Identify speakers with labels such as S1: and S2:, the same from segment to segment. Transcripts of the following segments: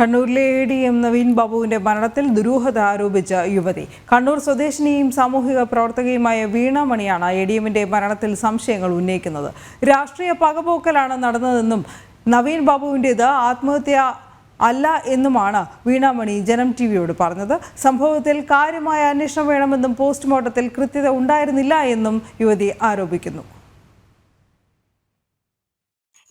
S1: കണ്ണൂരിലെ ADM നവീൻ ബാബുവിന്റെ മരണത്തിൽ ദുരൂഹത ആരോപിച്ച യുവതി. കണ്ണൂർ സ്വദേശിനിയും സാമൂഹിക പ്രവർത്തകയുമായ വീണ മണിയാണ് ADMന്റെ മരണത്തിൽ സംശയങ്ങൾ ഉന്നയിക്കുന്നത്. രാഷ്ട്രീയ പകപോക്കലാണ് നടന്നതെന്നും നവീൻ ബാബുവിന്റേത് ആത്മഹത്യ അല്ല എന്നുമാണ് വീണ മണി ജനം ടിവിയോട് പറഞ്ഞത്. സംഭവത്തിൽ കാര്യമായ അന്വേഷണം വേണമെന്നും പോസ്റ്റ്മോർട്ടത്തിൽ കൃത്യത ഉണ്ടായിരുന്നില്ല എന്നും യുവതി ആരോപിക്കുന്നു.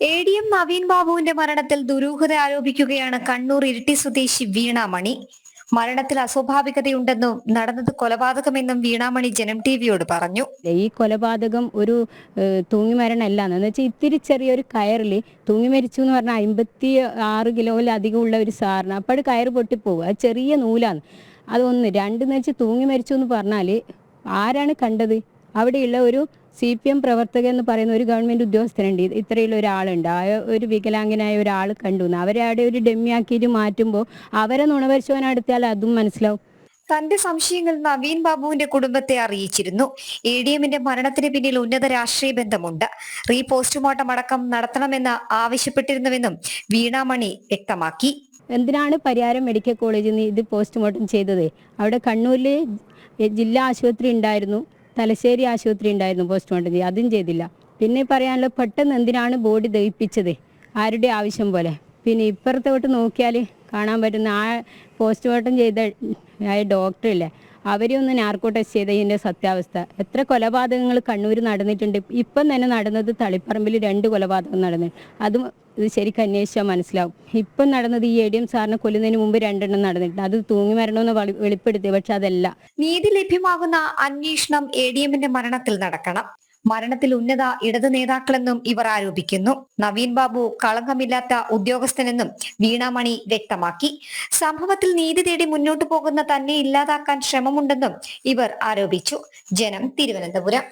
S2: ADM നവീൻ ബാബുവിന്റെ മരണത്തിൽ ദുരൂഹത ആരോപിക്കുകയാണ് കണ്ണൂർ ഇരിട്ടി സ്വദേശി വീണ മണി. മരണത്തിൽ അസ്വാഭാവികതയുണ്ടെന്നും നടന്നത് കൊലപാതകമെന്നും വീണാമണി ജനം ടിവിയോട് പറഞ്ഞു.
S3: ഈ കൊലപാതകം ഒരു തൂങ്ങിമരണമല്ല എന്ന് വെച്ചാൽ ഇത്തിരി ചെറിയൊരു കയറിൽ തൂങ്ങി മരിച്ചു എന്ന് പറഞ്ഞാൽ 56 കിലോയിലധികം ഉള്ള ഒരു സാറിന് അപ്പോൾ കയറ് പൊട്ടിപ്പോവുക. അത് ചെറിയ നൂലാണ്. അതൊന്ന്. രണ്ടെന്ന് വെച്ചാൽ തൂങ്ങി മരിച്ചു എന്ന് പറഞ്ഞാൽ ആരാണ് കണ്ടത്? അവിടെയുള്ള ഒരു CPM പ്രവർത്തകൻ എന്ന് പറയുന്ന ഒരു ഗവൺമെൻറ് ഉദ്യോഗസ്ഥനുണ്ട്. ഇത്രയുള്ള ഒരാളുണ്ട്. ആ ഒരു വികലാംഗനായ ഒരാൾ കണ്ടു. അവരെ അവിടെ ഒരു ഡെമ്മിയാക്കിയിട്ട് മാറ്റുമ്പോൾ അവരെ നുണപരിശോധന അതും മനസ്സിലാവും.
S2: തന്റെ സംശയങ്ങൾ നവീൻ ബാബുവിന്റെ കുടുംബത്തെ അറിയിച്ചിരുന്നു. ADMന്റെ മരണത്തിന് പിന്നിൽ ഉന്നത രാഷ്ട്രീയ ബന്ധമുണ്ട്. പോസ്റ്റ്മോർട്ടം അടക്കം നടത്തണമെന്ന് ആവശ്യപ്പെട്ടിരുന്നുവെന്നും വീണാമണി വ്യക്തമാക്കി.
S3: എന്തിനാണ് പരിയാരം മെഡിക്കൽ കോളേജിൽ നിന്ന് ഇത് പോസ്റ്റ്മോർട്ടം ചെയ്തത്? അവിടെ കണ്ണൂരിൽ ജില്ലാ ആശുപത്രി ഉണ്ടായിരുന്നു, തലശ്ശേരി ആശുപത്രി ഉണ്ടായിരുന്നു പോസ്റ്റ്മോർട്ടം ചെയ്ത്, അതും ചെയ്തില്ല. പിന്നെ പറയാനുള്ള പെട്ടെന്ന് എന്തിനാണ് ബോഡി ദഹിപ്പിച്ചത്? ആരുടെ ആവശ്യം പോലെ. പിന്നെ ഇപ്പുറത്തോട്ട് നോക്കിയാൽ കാണാൻ പറ്റുന്ന ആ പോസ്റ്റ്മോർട്ടം ചെയ്ത ഡോക്ടറില്ലേ, അവരെ ഒന്ന് നാർക്കോ ടെസ്റ്റ് ചെയ്തതിൻ്റെ സത്യാവസ്ഥ. എത്ര കൊലപാതകങ്ങൾ കണ്ണൂർ നടന്നിട്ടുണ്ട്. ഇപ്പം തന്നെ നടന്നത് തളിപ്പറമ്പിൽ 2 കൊലപാതകം നടന്നു. അതും ഇത് ശരിക്കും അന്വേഷിച്ചാൽ മനസ്സിലാവും. ഇപ്പം നടന്നത് ഈ ADM സാറിനെ കൊല്ലുന്നതിന് മുമ്പ് 2 എണ്ണം നടന്നിട്ടുണ്ട്. അത് തൂങ്ങി മരണമെന്ന് വെളിപ്പെടുത്തി. പക്ഷെ അതല്ല.
S2: നീതി ലഭ്യമാകുന്ന അന്വേഷണം ADMന്റെ മരണത്തിൽ നടക്കണം. മരണത്തിൽ ഉന്നത ഇടത് നേതാക്കളെന്നും ഇവർ ആരോപിക്കുന്നു. നവീൻ ബാബു കളങ്കമില്ലാത്ത ഉദ്യോഗസ്ഥനെന്നും വീണാമണി വ്യക്തമാക്കി. സംഭവത്തിൽ നീതി തേടി മുന്നോട്ടു പോകുന്ന തന്നെ ഇല്ലാതാക്കാൻ ശ്രമമുണ്ടെന്നും ഇവർ ആരോപിച്ചു. ജനം, തിരുവനന്തപുരം.